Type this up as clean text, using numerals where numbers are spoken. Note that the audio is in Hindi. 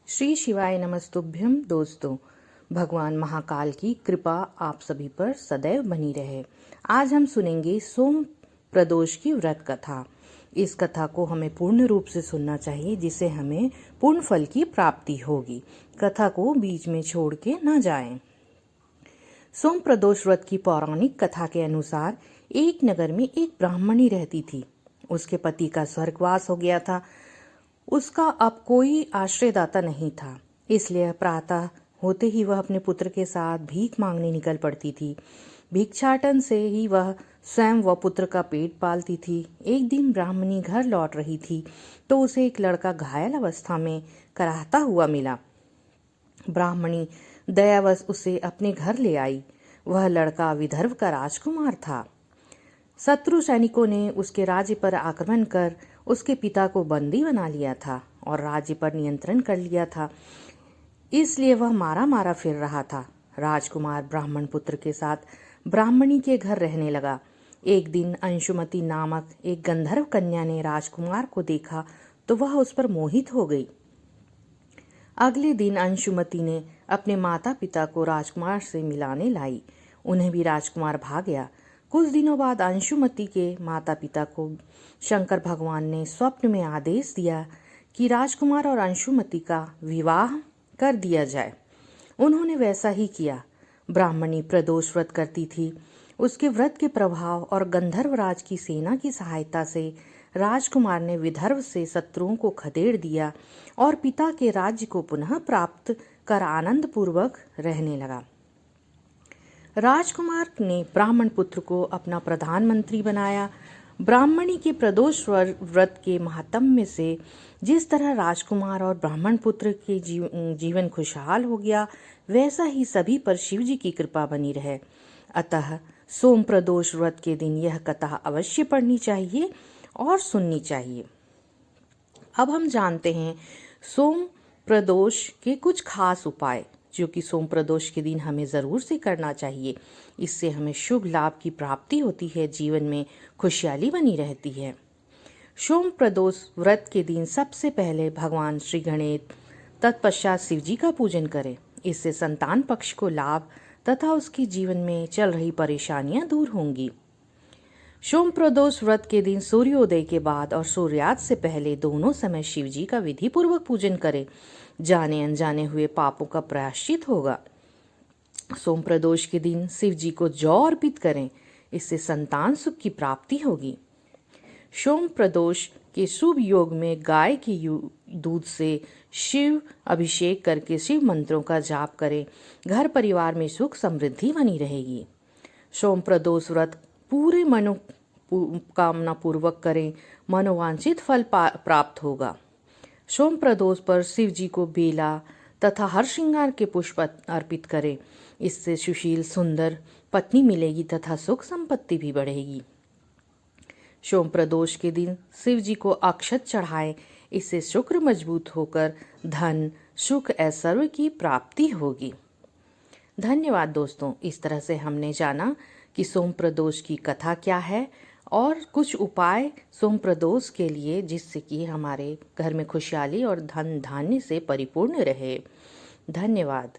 श्री शिवाय नमस्तुभ्यम। दोस्तों, भगवान महाकाल की कृपा आप सभी पर सदैव बनी रहे। आज हम सुनेंगे सोम प्रदोष की व्रत कथा। इस कथा को हमें पूर्ण रूप से सुनना चाहिए, जिससे हमें पूर्ण फल की प्राप्ति होगी। कथा को बीच में छोड़ के न जाएं। सोम प्रदोष व्रत की पौराणिक कथा के अनुसार एक नगर में एक ब्राह्मणी रहती थी। उसके पति का स्वर्गवास हो गया था। उसका अब कोई आश्रयदाता नहीं था, इसलिए प्रातः होते ही वह अपने पुत्र के साथ भीख मांगने निकल पड़ती थी। भिक्षाटन से ही वह स्वयं व पुत्र का पेट पालती थी। एक दिन ब्राह्मणी घर लौट रही थी तो उसे एक लड़का घायल अवस्था में कराहता हुआ मिला। ब्राह्मणी दयावश उसे अपने घर ले आई। वह लड़का विदर्भ का राजकुमार था। शत्रु सैनिकों ने उसके राज्य पर आक्रमण कर उसके पिता को बंदी बना लिया था और राज्य पर नियंत्रण कर लिया था, इसलिए वह मारा मारा फिर रहा था। राजकुमार ब्राह्मण पुत्र के साथ ब्राह्मणी के घर रहने लगा। एक दिन अंशुमति नामक एक गंधर्व कन्या ने राजकुमार को देखा तो वह उस पर मोहित हो गई। अगले दिन अंशुमति ने अपने माता पिता को राजकुमार से मिलाने लाई। उन्हें भी राजकुमार भा गया। कुछ दिनों बाद अंशुमति के माता पिता को शंकर भगवान ने स्वप्न में आदेश दिया कि राजकुमार और अंशुमति का विवाह कर दिया जाए। उन्होंने वैसा ही किया। ब्राह्मणी प्रदोष व्रत करती थी। उसके व्रत के प्रभाव और गंधर्वराज की सेना की सहायता से राजकुमार ने विदर्भ से शत्रुओं को खदेड़ दिया और पिता के राज्य को पुनः प्राप्त कर आनंद पूर्वक रहने लगा। राजकुमार ने ब्राह्मण पुत्र को अपना प्रधानमंत्री बनाया। ब्राह्मणी के प्रदोष व्रत के महात्म्य से जिस तरह राजकुमार और ब्राह्मण पुत्र के जीवन खुशहाल हो गया, वैसा ही सभी पर शिव जी की कृपा बनी रहे। अतः सोम प्रदोष व्रत के दिन यह कथा अवश्य पढ़नी चाहिए और सुननी चाहिए। अब हम जानते हैं सोम प्रदोष के कुछ खास उपाय, जो कि सोम प्रदोष के दिन हमें ज़रूर से करना चाहिए। इससे हमें शुभ लाभ की प्राप्ति होती है, जीवन में खुशहाली बनी रहती है। सोम प्रदोष व्रत के दिन सबसे पहले भगवान श्री गणेश, तत्पश्चात शिव जी का पूजन करें। इससे संतान पक्ष को लाभ तथा उसके जीवन में चल रही परेशानियां दूर होंगी। सोम प्रदोष व्रत के दिन सूर्योदय के बाद और सूर्यास्त से पहले दोनों समय शिव जी का विधि पूर्वक पूजन करें। जाने अनजाने हुए पापों का प्रायश्चित होगा। सोम प्रदोष के दिन शिव जी को जौ अर्पित करें, इससे संतान सुख की प्राप्ति होगी। सोम प्रदोष के शुभ योग में गाय के दूध से शिव अभिषेक करके शिव मंत्रों का जाप करें। घर परिवार में सुख समृद्धि बनी रहेगी। सोम प्रदोष व्रत पूरे मनोकामना पूर्वक करें, मनोवांछित फल प्राप्त होगा। सोम प्रदोष पर शिव जी को बेला तथा हर श्रृंगार के पुष्प अर्पित करें। इससे सुशील सुंदर पत्नी मिलेगी तथा सुख संपत्ति भी बढ़ेगी। सोम प्रदोष के दिन शिव जी को अक्षत चढ़ाएं, इससे शुक्र मजबूत होकर धन सुख ऐश्वर्य की प्राप्ति होगी। धन्यवाद दोस्तों। इस तरह से हमने जाना कि सोम प्रदोष की कथा क्या है और कुछ उपाय सोम प्रदोष के लिए, जिससे कि हमारे घर में खुशहाली और धन धान्य से परिपूर्ण रहे। धन्यवाद।